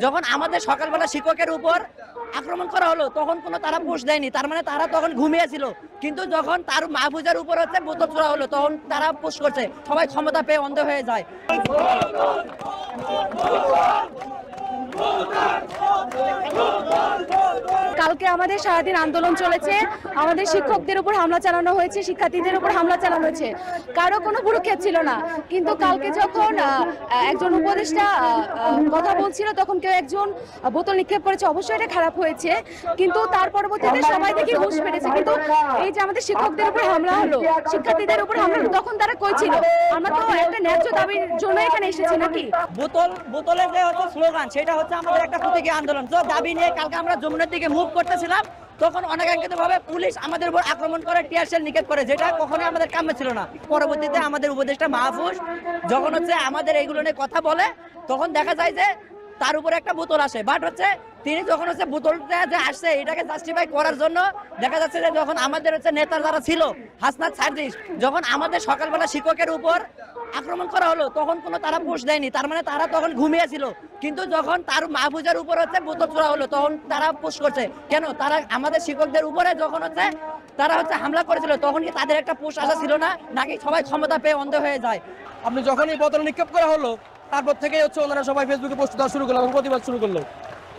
যখন আমাদের সকালবেলা শিক্ষকের উপর আক্রমণ করা হলো তখন কোনো তারা পোষ দেয়নি, তার মানে তারা তখন ঘুমিয়েছিল। কিন্তু যখন তার মাহফুজার উপর হচ্ছে বোতল ছোড়া হলো তখন তারা পোষ করছে, সবাই ক্ষমতা পেয়ে অন্ধ হয়ে যায়। কালকে আমাদের সারাদিন আন্দোলন চলেছে, আমাদের শিক্ষকদের উপর হামলা চালানো হয়েছে, শিক্ষার্থীদের উপর হামলা চালানো হয়েছে, কারো কোনো ভ্রুক্ষেপ ছিল না। কিন্তু কালকে যখন একজন উপদেষ্টা কথা বলছিল তখন কেউ একজন বোতল নিক্ষেপ করেছে, অবশ্যই এটা খারাপ হয়েছে, কিন্তু তার পরবর্তীতে সবাই দেখি হুঁশ ফিরেছে। কিন্তু এই যে আমাদের শিক্ষকদের উপর হামলা হলো, শিক্ষার্থীদের উপর হামলা হলো, তখন তারা কই ছিল? আমরা তো একটা ন্যায্য দাবির জন্য এখানে এসেছি নাকি? বোতলের যে হচ্ছে স্লোগান, সেটা হচ্ছে আমাদের একটা প্রতীকী আন্দোলন। তো দাবি নিয়ে কালকে আমরা যমুনার দিকে মুভ করতেছিলাম, তখন অনাকাঙ্ক্ষিতভাবে পুলিশ আমাদের উপর আক্রমণ করে, টিয়ার শেল নিক্ষেপ করে, যেটা কখনোই আমাদের কাম্য ছিল না। পরবর্তীতে আমাদের উপদেষ্টা মাহফুজ যখন হচ্ছে আমাদের এইগুলো নিয়ে কথা বলে তখন দেখা যায় যে তার উপরে একটা বোতল আসে, বাট হচ্ছে তিনি যখন হচ্ছে বোতলটা যে আসছে এটাকে জাস্টিফাই করার জন্য দেখা যাচ্ছে যে যখন আমাদের হচ্ছে নেতা যারা ছিল হাসনাত সার্জিস, যখন আমাদের সকালবেলা শিক্ষকের উপর আক্রমণ করা হলো তখন কোনো তারা পোষ দেয়নি, তার মানে তারা তখন ঘুমিয়েছিল। কিন্তু যখন তার মাহফুজার উপর হচ্ছে বোতল ছোড়া হলো তখন তারা পোষ করছে। কেন? তারা আমাদের শিক্ষকদের উপরে যখন হচ্ছে তারা হচ্ছে হামলা করেছিল তখন কি তাদের একটা পোষ আসা ছিল না, নাকি সবাই ক্ষমতা পেয়ে অন্ধ হয়ে যায়? আপনি যখনই বোতল নিক্ষেপ করা হলো তারপর থেকেই হচ্ছে ওনারা সবাই ফেসবুকে পোস্ট দেওয়া শুরু করলো এবং প্রতিবাদ শুরু করলো।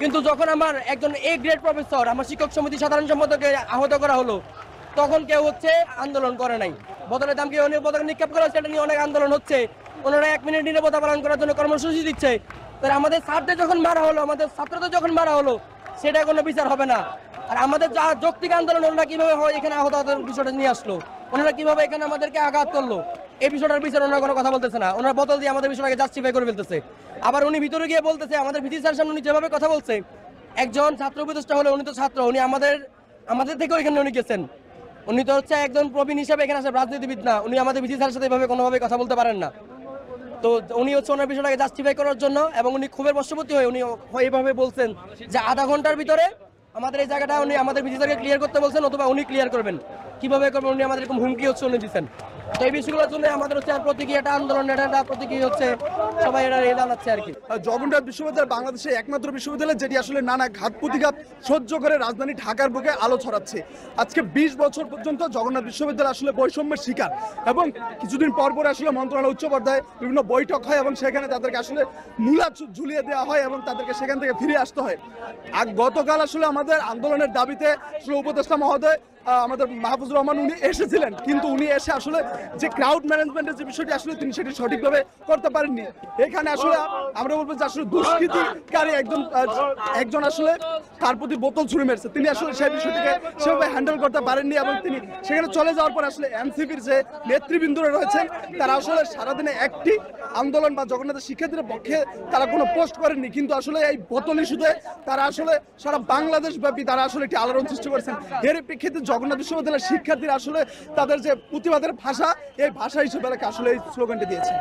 কিন্তু যখন আমার একজন এ গ্রেড প্রফেসর, আমার শিক্ষক সমিতি সাধারণ সম্পাদককে আহত করা হলো তখন কেউ হচ্ছে আন্দোলন করে নাই। বোতলের দাম কি অনেক বোতল নিক্ষেপ করা, সেটা নিয়ে অনেক আন্দোলন হচ্ছে। ওনারা 1 মিনিট নিরাপত্তা পালন করার জন্য কর্মসূচি দিচ্ছে। তাহলে আমাদের ছাত্রদের যখন মারা হলো, আমাদের ছাত্রদের যখন মারা হলো, সেটা কোনো বিচার হবে না। আর আমাদের যা যৌক্তিক আন্দোলন, ওনারা কিভাবে এখানে আহত বিষয়টা নিয়ে আসলো, ওনারা কিভাবে এখানে আমাদেরকে আঘাত করলো, এই বিষয়টার বিচার ওনারা কোনো কথা বলতেছে না। ওনারা বোতল দিয়ে আমাদের বিষয়টাকে জাস্টিফাই করে ফেলতেছে। আবার উনি ভিতরে গিয়ে বলতেছে, আমাদের ভিসি স্যার সামনে উনি যেভাবে কথা বলছে, একজন ছাত্র উপদেষ্টা হলে উনি তো ছাত্র, উনি আমাদের থেকেও এখানে উনি গেছেন, উনি তো হচ্ছে একজন প্রবীণ হিসেবে এখানে আসে, রাজনীতিবিদ না। উনি আমাদের ভিসি স্যারের সাথে এভাবে কোনোভাবে কথা বলতে পারেন না। তো উনি হচ্ছে ওনার বিষয়টাকে জাস্টিফাই করার জন্য এবং উনি খুবই বশবর্তী হয়ে উনি এইভাবে বলছেন যে আধা ঘন্টার ভিতরে আমাদের এই জায়গাটা উনি আমাদের ভিসি স্যারকে ক্লিয়ার করতে বলছেন, অথবা উনি ক্লিয়ার করবেন। কিভাবে করবেন উনি আমাদের এরকম হুমকি হচ্ছে উনি দিচ্ছেন। তো এই বিষয়গুলোর জন্য আমাদের হচ্ছে প্রতীকী একটা আন্দোলন, এটা প্রতীকী হচ্ছে সবাই এটা জানাচ্ছে আর কি। জগন্নাথ বিশ্ববিদ্যালয় বাংলাদেশের একমাত্র বিশ্ববিদ্যালয় যেটি আসলে নানা ঘাত প্রতিঘাত সহ্য করে রাজধানী ঢাকার বুকে আলো ছড়াচ্ছে। আজকে 20 বছর পর্যন্ত জগন্নাথ বিশ্ববিদ্যালয় আসলে বৈষম্যের শিকার, এবং কিছুদিন পর পর আসলে মন্ত্রণালয় উচ্চ পর্যায়ে বিভিন্ন বৈঠক হয় এবং সেখানে তাদেরকে আসলে মূলা ঝুলিয়ে দেওয়া হয় এবং তাদেরকে সেখান থেকে ফিরে আসতে হয়। আর গতকাল আসলে আমাদের আন্দোলনের দাবিতে আসলে উপদেষ্টা মহোদয় আমাদের মাহফুজুর রহমান উনি এসেছিলেন, কিন্তু উনি এসে আসলে যে ক্রাউড ম্যানেজমেন্টের যে বিষয়টি আসলে তিনি সেটি সঠিকভাবে করতে পারেননি। এখানে আসলে আমরা বলবো যে আসলে দুষ্কৃতিকারী একজন আসলে তার প্রতি বোতল ছুড়ে মেরেছে, তিনি আসলে সেই বিষয়টিকে সেভাবে হ্যান্ডেল করতে পারেননি এবং তিনি সেখানে চলে যাওয়ার পর আসলে এনসিপির যে নেতৃবৃন্দরা রয়েছেন তারা আসলে সারাদিনে একটি আন্দোলন বা জগন্নাথের শিক্ষার্থীদের পক্ষে তারা কোনো পোস্ট করেননি, কিন্তু আসলে এই বোতল ইস্যুতে তারা আসলে সারা বাংলাদেশ ব্যাপী তারা আসলে একটি আলোড়ন সৃষ্টি করেছেন। এর প্রেক্ষিতে জগন্নাথ বিশ্ববিদ্যালয়ের শিক্ষার্থীরা আসলে তাদের যে প্রতিবাদের ভাষা, এই ভাষা হিসেবে আসলে এই স্লোগানটি দিয়েছে।